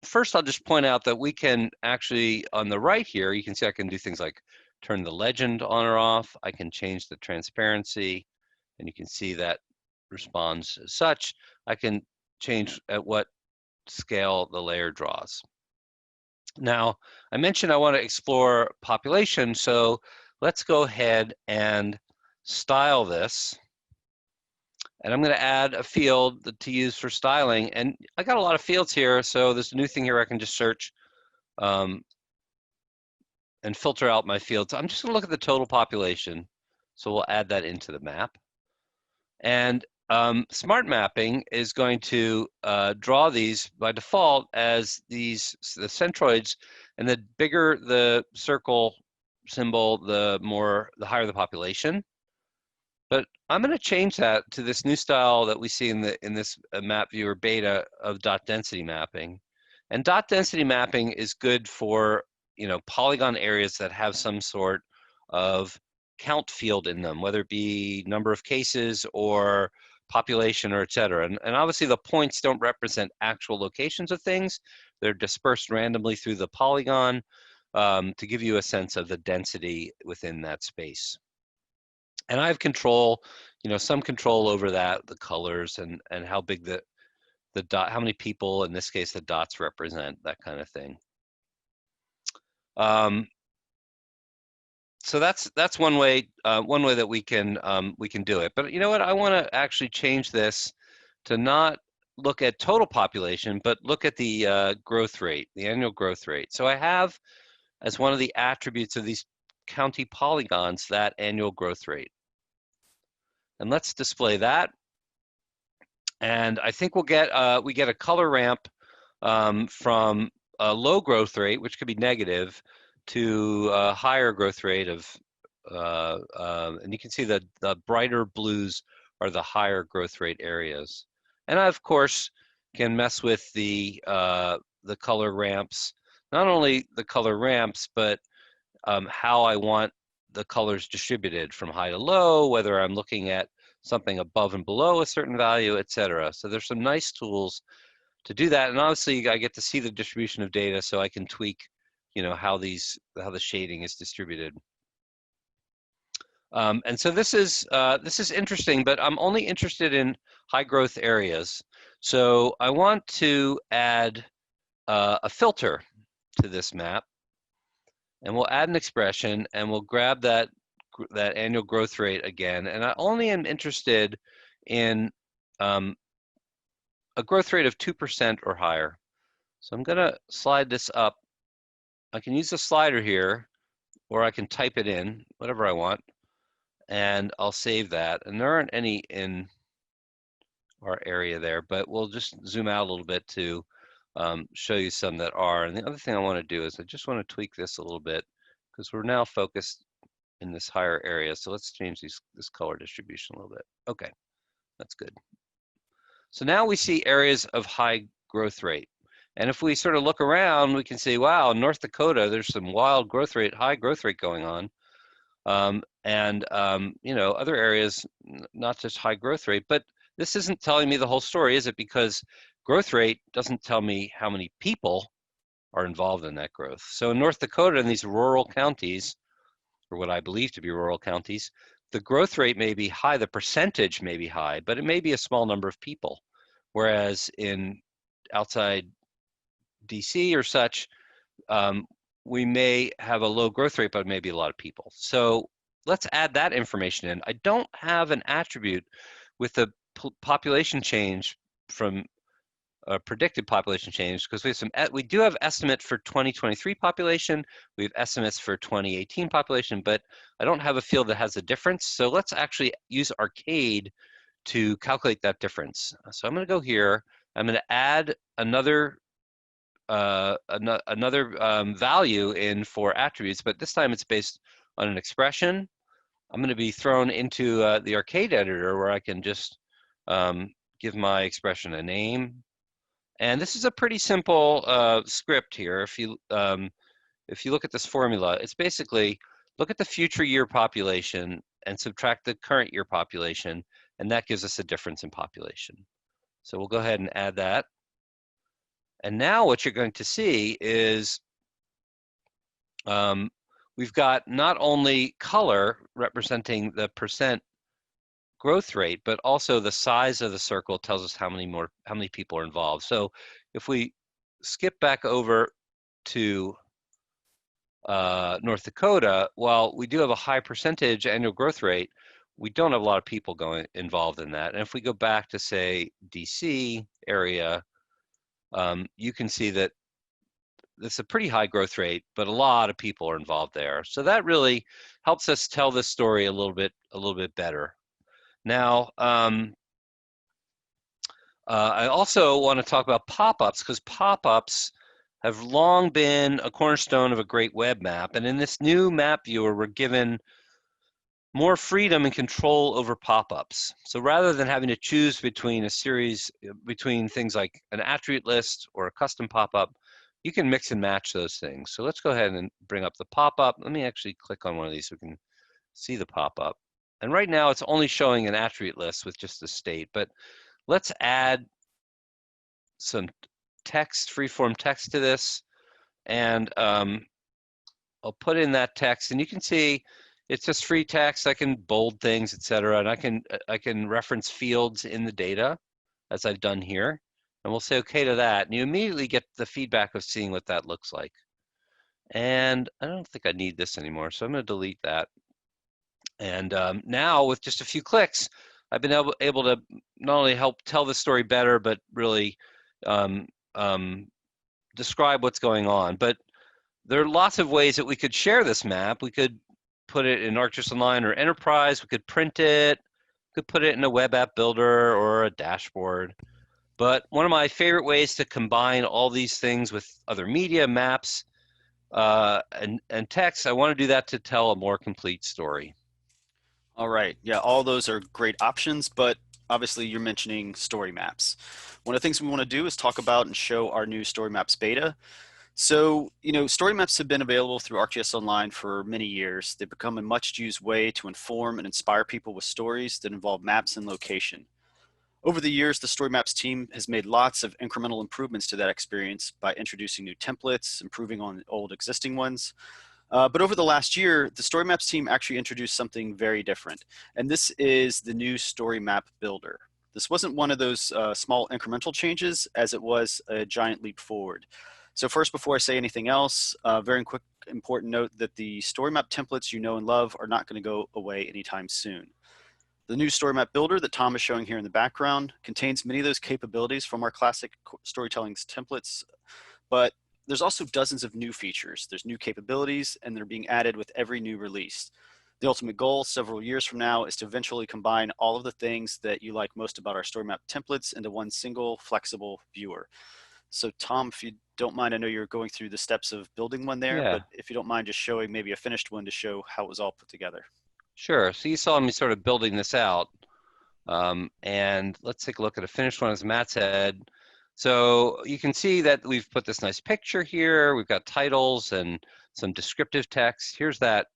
first I'll just point out that we can actually, on the right here, you can see I can do things like turn the legend on or off. I can change the transparency, and you can see that responds as such. I can change at what scale the layer draws. Now, I mentioned I want to explore population, so let's go ahead and style this. And I'm going to add a field to use for styling. And I got a lot of fields here, so there's a new thing here I can just search and filter out my fields. I'm just going to look at the total population. So we'll add that into the map. And smart mapping is going to draw these by default as the centroids, and the bigger the circle symbol, the higher the population. But I'm going to change that to this new style that we see in this map viewer beta of dot density mapping. And dot density mapping is good for, you know, polygon areas that have some sort of count field in them, whether it be number of cases or population or et cetera. And obviously the points don't represent actual locations of things. They're dispersed randomly through the polygon to give you a sense of the density within that space. And I have control, you know, some control over that, the colors and how big the dot, how many people, in this case, the dots represent, that kind of thing. So that's one way that we can do it. But you know what? I want to actually change this to not look at total population, but look at the growth rate, the annual growth rate. So I have as one of the attributes of these county polygons that annual growth rate. And let's display that. And I think we get a color ramp from a low growth rate, which could be negative, to a higher growth rate of, and you can see that the brighter blues are the higher growth rate areas. And I, of course, can mess with the color ramps, not only the color ramps, but how I want the colors distributed from high to low, whether I'm looking at something above and below a certain value, et cetera. So there's some nice tools to do that. And obviously I get to see the distribution of data so I can tweak, you know, how the shading is distributed. And so this is interesting, but I'm only interested in high growth areas. So I want to add a filter to this map, and we'll add an expression, and we'll grab that annual growth rate again. And I only am interested in a growth rate of 2% or higher. So I'm going to slide this up. I can use the slider here, or I can type it in, whatever I want, and I'll save that. And there aren't any in our area there, but we'll just zoom out a little bit to show you some that are. And the other thing I want to do is I just want to tweak this a little bit because we're now focused in this higher area. So let's change this color distribution a little bit. Okay, that's good. So now we see areas of high growth rate. And if we sort of look around, we can see, wow, in North Dakota, there's some wild growth rate, high growth rate going on. You know, other areas, not just high growth rate, but this isn't telling me the whole story, is it? Because growth rate doesn't tell me how many people are involved in that growth. So in North Dakota, in these rural counties, or what I believe to be rural counties, the growth rate may be high, the percentage may be high, but it may be a small number of people. Whereas in outside DC or such, we may have a low growth rate, but maybe a lot of people. So let's add that information in. I don't have an attribute with the population change from predicted population change, because we do have estimate for 2023 population, we have estimates for 2018 population, but I don't have a field that has a difference. So let's actually use Arcade to calculate that difference. So I'm going to go here. I'm going to add another value in for attributes, but this time it's based on an expression. I'm going to be thrown into the Arcade editor where I can just give my expression a name. And this is a pretty simple script here. If you look at this formula, it's basically look at the future year population and subtract the current year population, and that gives us a difference in population. So we'll go ahead and add that. And now what you're going to see is we've got not only color representing the percent growth rate, but also the size of the circle tells us how many people are involved. So if we skip back over to North Dakota, while we do have a high percentage annual growth rate, we don't have a lot of people involved in that. And if we go back to, say, DC area, you can see that it's a pretty high growth rate, but a lot of people are involved there. So that really helps us tell this story a little bit better. Now, I also want to talk about pop-ups, because pop-ups have long been a cornerstone of a great web map. And in this new map viewer, we're given more freedom and control over pop-ups. So rather than having to choose between between things like an attribute list or a custom pop-up, you can mix and match those things. So let's go ahead and bring up the pop-up. Let me actually click on one of these so we can see the pop-up. And right now it's only showing an attribute list with just the state, but let's add some text, freeform text to this, and I'll put in that text, and you can see it's just free text. I can bold things, etc., and I can reference fields in the data, as I've done here, and we'll say okay to that, and you immediately get the feedback of seeing what that looks like. And I don't think I need this anymore, so I'm going to delete that. And now, with just a few clicks, I've been able to not only help tell the story better, but really describe what's going on. But there are lots of ways that we could share this map. We could put it in ArcGIS Online or Enterprise. We could print it. We could put it in a web app builder or a dashboard. But one of my favorite ways to combine all these things with other media, maps, and text, I want to do that to tell a more complete story. All right. Yeah, all those are great options, but obviously you're mentioning story maps. One of the things we want to do is talk about and show our new story maps beta. So, story maps have been available through ArcGIS Online for many years. They've become a much used way to inform and inspire people with stories that involve maps and location. Over the years, the story maps team has made lots of incremental improvements to that experience by introducing new templates, improving on old existing ones. But over the last year, the Story Maps team actually introduced something very different, and this is the new Story Map Builder. This wasn't one of those small incremental changes, as it was a giant leap forward. So first, before I say anything else, very quick important note that the Story Map templates you know and love are not going to go away anytime soon. The new Story Map Builder that Tom is showing here in the background contains many of those capabilities from our classic storytelling templates, but there's also dozens of new features. There's new capabilities, and they're being added with every new release. The ultimate goal several years from now is to eventually combine all of the things that you like most about our story map templates into one single flexible viewer. So Tom, if you don't mind, I know you're going through the steps of building one there, Yeah, but if you don't mind just showing maybe a finished one to show how it was all put together. sure. So you saw me sort of building this out. And let's take a look at a finished one, as Matt said. So you can see that we've put this nice picture here. We've got titles and some descriptive text. Here's that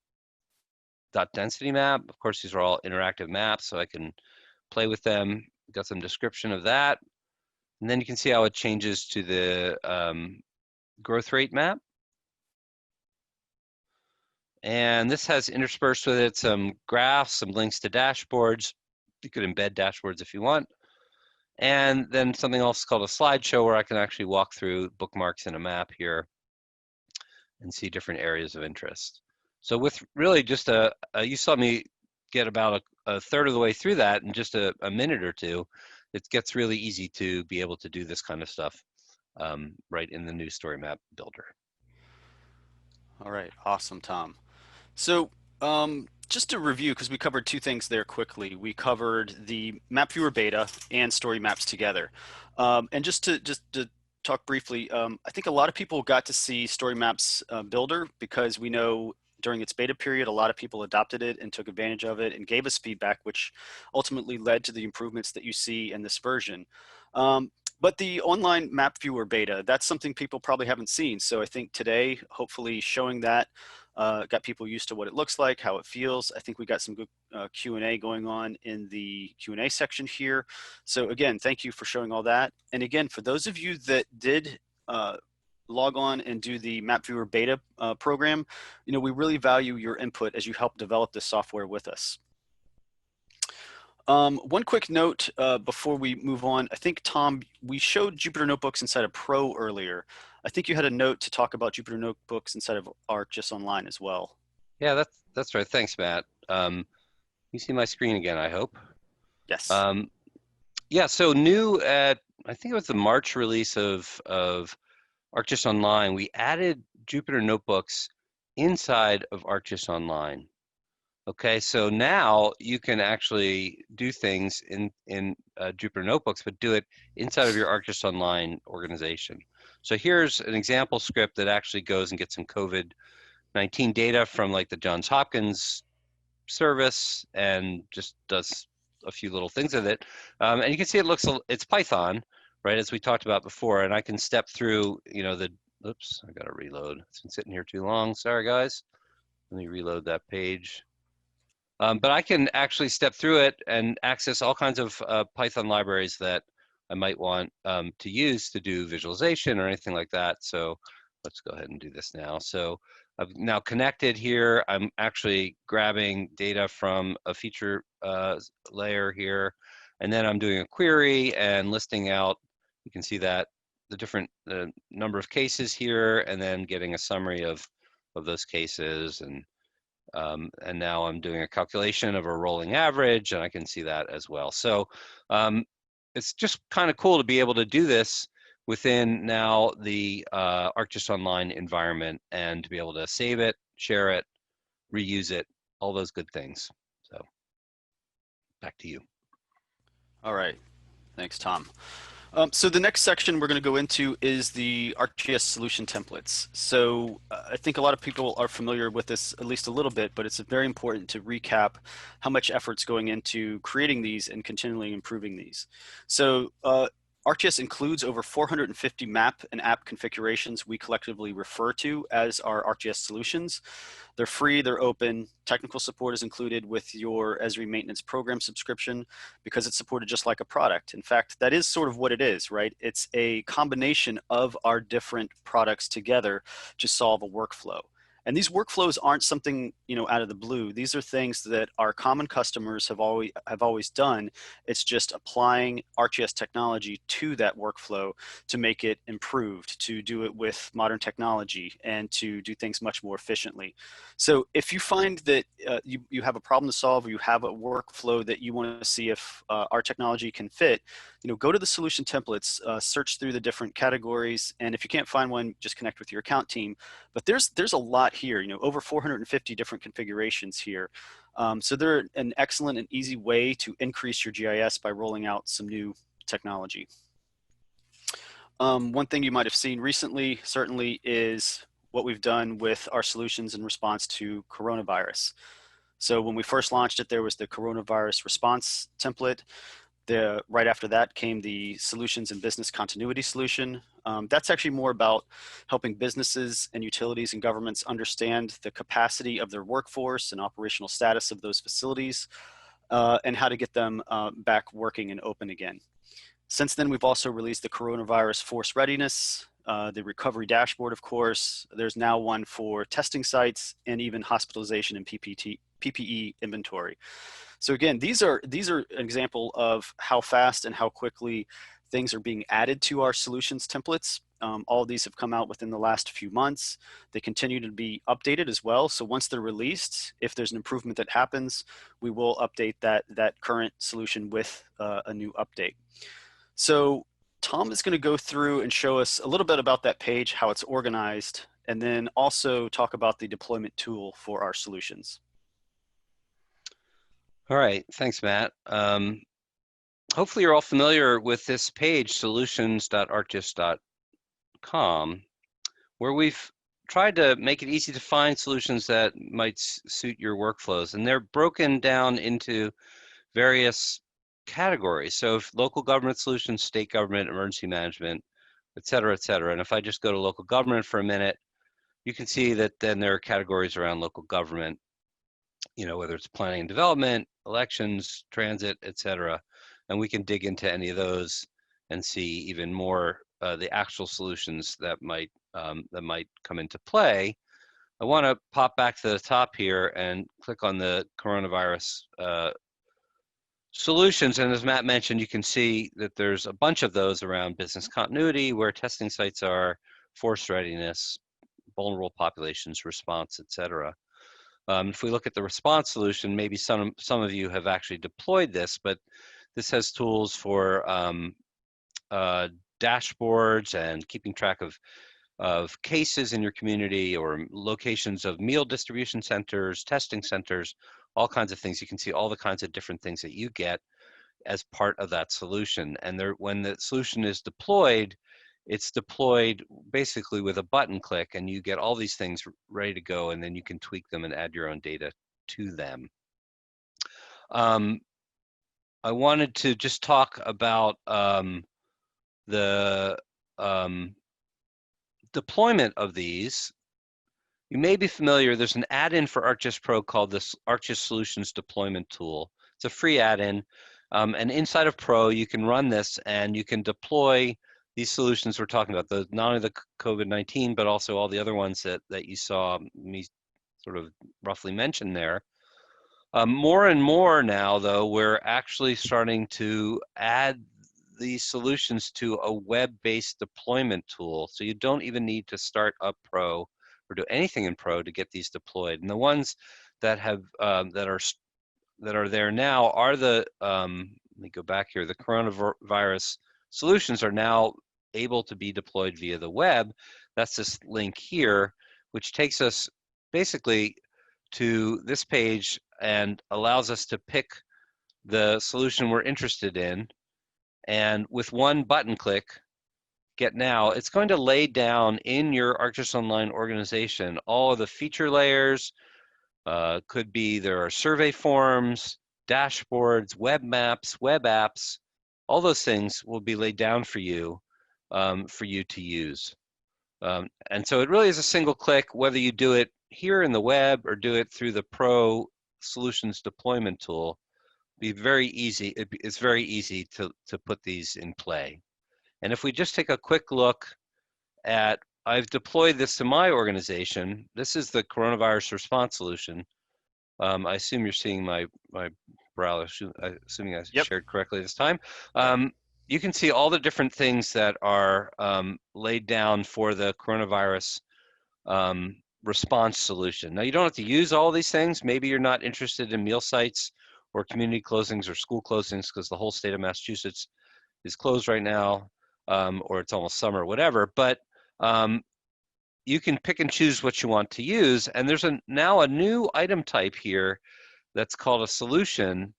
dot density map. Of course, these are all interactive maps, so I can play with them. Got some description of that. And then you can see how it changes to the growth rate map. And this has interspersed with it some graphs, some links to dashboards. You could embed dashboards if you want. And then something else called a slideshow, where I can actually walk through bookmarks in a map here and see different areas of interest. So with really just you saw me get about a third of the way through that in just a minute or two. It gets really easy to be able to do this kind of stuff right in the new story map builder. All right, awesome, Tom. So just to review, because we covered two things there quickly. We covered the map viewer beta and story maps together. And just to talk briefly, I think a lot of people got to see story maps builder, because we know during its beta period, a lot of people adopted it and took advantage of it and gave us feedback, which ultimately led to the improvements that you see in this version. But the online map viewer beta, that's something people probably haven't seen. So I think today, hopefully showing that, got people used to what it looks like, how it feels. I think we got some good Q&A going on in the Q&A section here. So again, thank you for showing all that. And again, for those of you that did log on and do the map viewer beta program, we really value your input as you help develop this software with us. One quick note before we move on. I think, Tom, we showed Jupyter Notebooks inside of Pro earlier. I think you had a note to talk about Jupyter Notebooks inside of ArcGIS Online as well. Yeah, that's right. Thanks, Matt. You see my screen again, I hope. Yes. Yeah, so new at, I think it was the March release of ArcGIS Online, we added Jupyter Notebooks inside of ArcGIS Online. Okay, so now you can actually do things in Jupyter Notebooks, but do it inside of your ArcGIS Online organization. So here's an example script that actually goes and gets some COVID-19 data from like the Johns Hopkins service and just does a few little things with it. And you can see it's Python, right, as we talked about before, and I can step through, you know, oops, I gotta reload. It's been sitting here too long. Sorry, guys. Let me reload that page. But I can actually step through it and access all kinds of Python libraries that I might want to use to do visualization or anything like that. So let's go ahead and do this now. So I've now connected here. I'm actually grabbing data from a feature layer here, and then I'm doing a query and listing out. You can see that the different number of cases here, and then getting a summary of those cases, and now I'm doing a calculation of a rolling average, and I can see that as well. So it's just kind of cool to be able to do this within now the ArcGIS Online environment and to be able to save it, share it, reuse it, all those good things. So back to you. All right. Thanks, Tom. So the next section we're going to go into is the ArcGIS solution templates. So I think a lot of people are familiar with this at least a little bit, but it's very important to recap how much effort's going into creating these and continually improving these. So ArcGIS includes over 450 map and app configurations we collectively refer to as our ArcGIS solutions. They're free, they're open. Technical support is included with your Esri maintenance program subscription because it's supported just like a product. In fact, that is sort of what it is, right? It's a combination of our different products together to solve a workflow. And these workflows aren't something, you know, out of the blue. These are things that our common customers have always done. It's just applying ArcGIS technology to that workflow to make it improved, to do it with modern technology, and to do things much more efficiently. So if you find that you have a problem to solve, or you have a workflow that you want to see if our technology can fit, you know, go to the solution templates, search through the different categories, and if you can't find one, just connect with your account team. But there's a lot here, you know, over 450 different configurations here. So they're an excellent and easy way to increase your GIS by rolling out some new technology. One thing you might have seen recently certainly is what we've done with our solutions in response to coronavirus. So when we first launched it, there was the coronavirus response template. Right after that came the solutions and business continuity solution. That's actually more about helping businesses and utilities and governments understand the capacity of their workforce and operational status of those facilities, and how to get them back working and open again. Since then, we've also released the coronavirus force readiness, the recovery dashboard, of course. There's now one for testing sites and even hospitalization and PPE inventory. So again, these are an example of how fast and how quickly things are being added to our solutions templates. All of these have come out within the last few months. They continue to be updated as well. So once they're released, if there's an improvement that happens, we will update that current solution with a new update. So Tom is going to go through and show us a little bit about that page, how it's organized, and then also talk about the deployment tool for our solutions. All right, thanks, Matt. Hopefully you're all familiar with this page, solutions.arcgis.com, where we've tried to make it easy to find solutions that might suit your workflows. And they're broken down into various categories. So if local government solutions, state government, emergency management, et cetera, et cetera. And if I just go to local government for a minute, you can see that then there are categories around local government, you know, whether it's planning and development, elections, transit, et cetera. And we can dig into any of those and see even more the actual solutions that might come into play. I want to pop back to the top here and click on the coronavirus solutions, and as Matt mentioned, you can see that there's a bunch of those around business continuity, where testing sites are, force readiness, vulnerable populations, response, etc. If we look at the response solution, maybe some of you have actually deployed this, but this has tools for dashboards and keeping track of cases in your community, or locations of meal distribution centers, testing centers, all kinds of things. You can see all the kinds of different things that you get as part of that solution. And there, when the solution is deployed, it's deployed basically with a button click, and you get all these things ready to go, and then you can tweak them and add your own data to them. I wanted to just talk about the deployment of these. You may be familiar, there's an add-in for ArcGIS Pro called this ArcGIS Solutions Deployment Tool. It's a free add-in, and inside of Pro, you can run this and you can deploy these solutions we're talking about, not only the COVID-19, but also all the other ones that you saw me sort of roughly mention there. More and more now, though, we're actually starting to add these solutions to a web-based deployment tool. So you don't even need to start up Pro or do anything in Pro to get these deployed. And the ones that have that are there now are the let me go back here. The coronavirus solutions are now able to be deployed via the web. That's this link here, which takes us basically to this page and allows us to pick the solution we're interested in. And with one button click, Get Now, it's going to lay down in your ArcGIS Online organization all of the feature layers. Could be there are survey forms, dashboards, web maps, web apps. All those things will be laid down for you to use. And so it really is a single click, whether you do it here in the web or do it through the Pro Solutions Deployment Tool. Be very easy. It's very easy to put these in play. And if we just take a quick look at, I've deployed this to my organization. This is the coronavirus response solution. I assume you're seeing my browser, assuming I shared correctly this time. You can see all the different things that are laid down for the coronavirus response solution. Now, you don't have to use all these things. Maybe you're not interested in meal sites or community closings or school closings because the whole state of Massachusetts is closed right now, or it's almost summer, whatever. But you can pick and choose what you want to use. And there's now a new item type here that's called a solution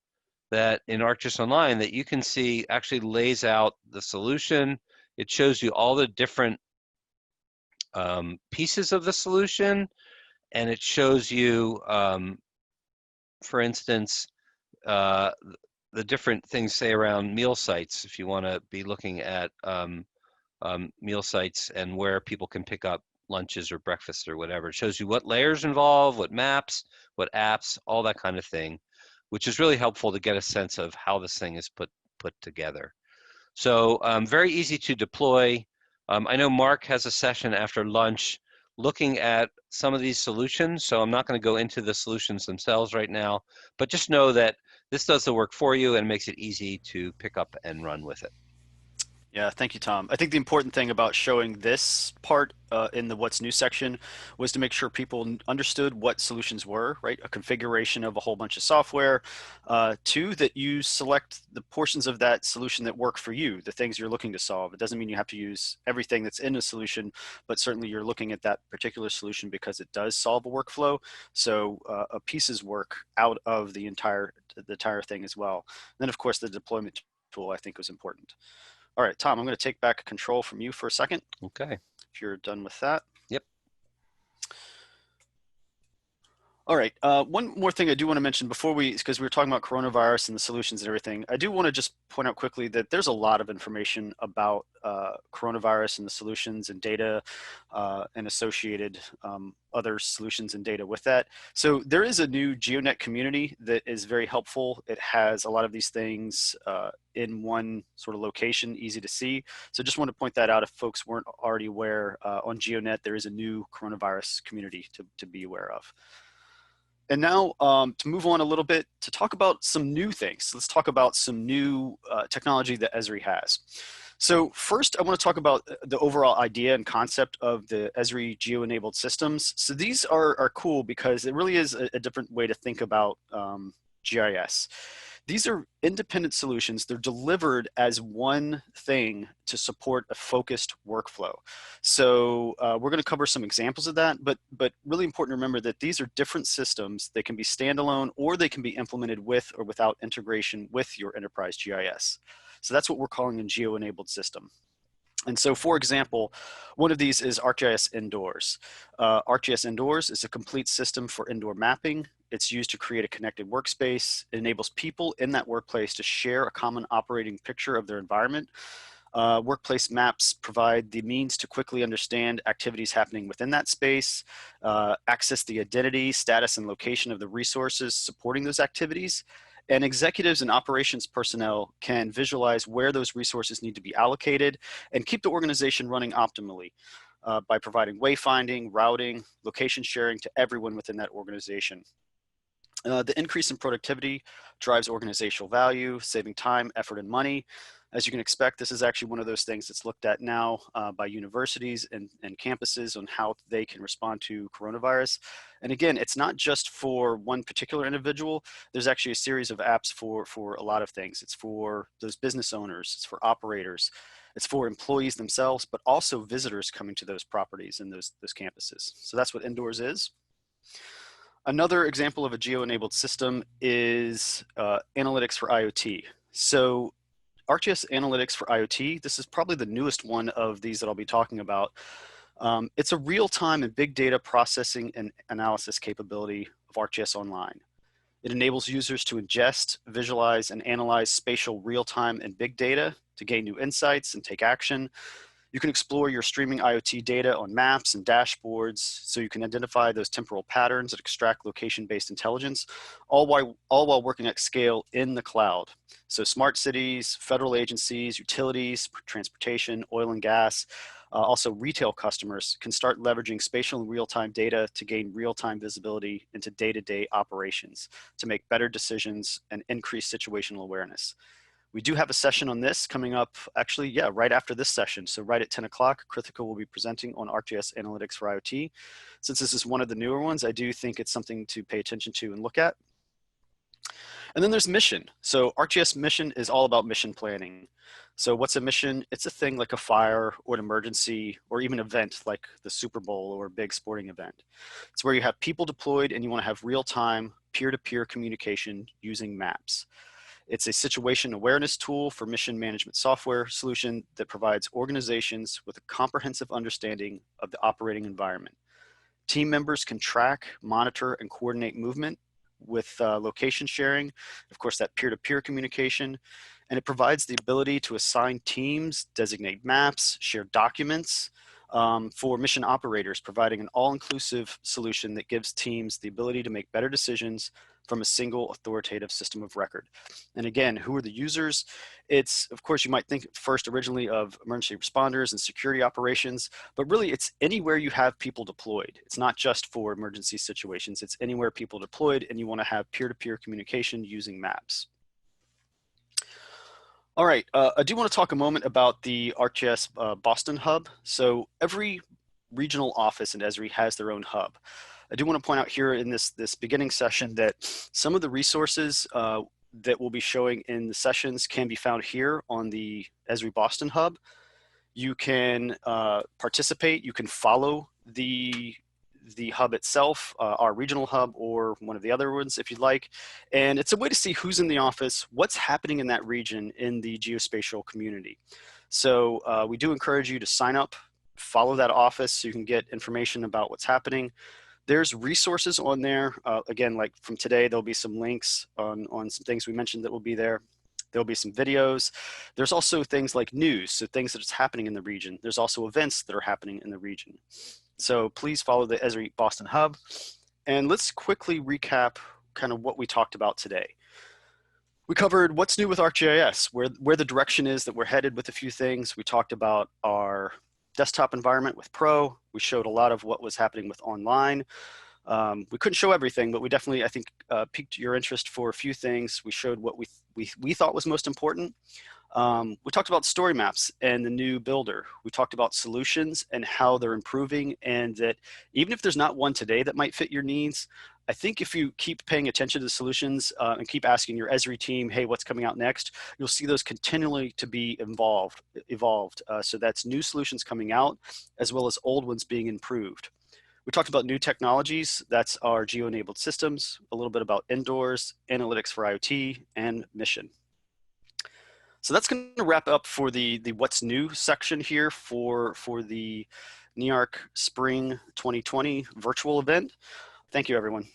that in ArcGIS Online that you can see actually lays out the solution. It shows you all the different pieces of the solution, and it shows you, for instance, the different things, say, around meal sites, if you want to be looking at meal sites and where people can pick up lunches or breakfast or whatever. It shows you what layers involved, what maps, what apps, all that kind of thing, which is really helpful to get a sense of how this thing is put together. So very easy to deploy. I know Mark has a session after lunch looking at some of these solutions, so I'm not going to go into the solutions themselves right now, but just know that this does the work for you and makes it easy to pick up and run with it. Yeah, thank you, Tom. I think the important thing about showing this part in the What's New section was to make sure people understood what solutions were, right? A configuration of a whole bunch of software. Two, that you select the portions of that solution that work for you, the things you're looking to solve. It doesn't mean you have to use everything that's in a solution, but certainly you're looking at that particular solution because it does solve a workflow. So pieces work out of the entire thing as well. And then, of course, the deployment tool I think was important. All right, Tom, I'm going to take back control from you for a second. Okay. If you're done with that. Yep. All right. One more thing I do want to mention before because we were talking about coronavirus and the solutions and everything, I do want to just point out quickly that there's a lot of information about coronavirus and the solutions and data and associated other solutions and data with that. So there is a new Geonet community that is very helpful. It has a lot of these things in one sort of location, easy to see. So just want to point that out if folks weren't already aware. On Geonet, there is a new coronavirus community to be aware of. And now to move on a little bit to talk about some new things. Let's talk about some new technology that Esri has. So first, I want to talk about the overall idea and concept of the Esri GeoEnabled Systems. So these are cool because it really is a different way to think about GIS. These are independent solutions. They're delivered as one thing to support a focused workflow. So we're going to cover some examples of that, but really important to remember that these are different systems. They can be standalone or they can be implemented with or without integration with your enterprise GIS. So that's what we're calling a geo-enabled system. And so, for example, one of these is ArcGIS Indoors. ArcGIS Indoors is a complete system for indoor mapping. It's used to create a connected workspace. It enables people in that workplace to share a common operating picture of their environment. Workplace maps provide the means to quickly understand activities happening within that space, access the identity, status, and location of the resources supporting those activities. And executives and operations personnel can visualize where those resources need to be allocated and keep the organization running optimally by providing wayfinding, routing, location sharing to everyone within that organization. The increase in productivity drives organizational value, saving time, effort, and money. As you can expect, this is actually one of those things that's looked at now by universities and campuses on how they can respond to coronavirus. And again, it's not just for one particular individual. There's actually a series of apps for a lot of things. It's for those business owners, it's for operators, it's for employees themselves, but also visitors coming to those properties and those campuses. So that's what Indoors is. Another example of a geo-enabled system is analytics for IoT. So ArcGIS Analytics for IoT, this is probably the newest one of these that I'll be talking about. It's a real-time and big data processing and analysis capability of ArcGIS Online. It enables users to ingest, visualize, and analyze spatial real-time and big data to gain new insights and take action. You can explore your streaming IoT data on maps and dashboards so you can identify those temporal patterns and extract location-based intelligence, all while working at scale in the cloud. So smart cities, federal agencies, utilities, transportation, oil and gas, also retail customers can start leveraging spatial and real-time data to gain real-time visibility into day-to-day operations to make better decisions and increase situational awareness. We do have a session on this coming up, actually, yeah, right after this session. So right at 10 o'clock, Krithika will be presenting on ArcGIS Analytics for IoT. Since this is one of the newer ones, I do think it's something to pay attention to and look at. And then there's Mission. So ArcGIS Mission is all about mission planning. So what's a mission? It's a thing like a fire or an emergency or even an event like the Super Bowl or a big sporting event. It's where you have people deployed and you want to have real-time peer-to-peer communication using maps. It's a situation awareness tool for mission management software solution that provides organizations with a comprehensive understanding of the operating environment. Team members can track, monitor, and coordinate movement with location sharing, of course, that peer-to-peer communication, and it provides the ability to assign teams, designate maps, share documents for mission operators, providing an all-inclusive solution that gives teams the ability to make better decisions from a single authoritative system of record. And again, who are the users? It's, of course, you might think first originally of emergency responders and security operations, but really it's anywhere you have people deployed. It's not just for emergency situations, it's anywhere people deployed and you want to have peer-to-peer communication using maps. All right, I do want to talk a moment about the ArcGIS Boston Hub. So every regional office in Esri has their own hub. I do want to point out here in this beginning session that some of the resources that we'll be showing in the sessions can be found here on the Esri Boston Hub. You can participate, you can follow the hub itself, our regional hub or one of the other ones if you'd like. And it's a way to see who's in the office, what's happening in that region in the geospatial community. So we do encourage you to sign up, follow that office so you can get information about what's happening. There's resources on there. Again, like from today, there'll be some links on some things we mentioned that will be there. There'll be some videos. There's also things like news, so things that's happening in the region. There's also events that are happening in the region. So please follow the Esri Boston Hub. And let's quickly recap kind of what we talked about today. We covered what's new with ArcGIS, where the direction is that we're headed with a few things. We talked about our desktop environment with Pro. We showed a lot of what was happening with online. We couldn't show everything, but we definitely, I think, piqued your interest for a few things. We showed what we thought was most important. We talked about story maps and the new builder. We talked about solutions and how they're improving, and that even if there's not one today that might fit your needs, I think if you keep paying attention to the solutions and keep asking your Esri team, hey, what's coming out next, you'll see those continually to be evolved. So that's new solutions coming out as well as old ones being improved. We talked about new technologies. That's our GeoEnabled Systems, a little bit about Indoors, Analytics for IoT, and Mission. So that's going to wrap up for the what's new section here for the NEARC Spring 2020 virtual event. Thank you, everyone.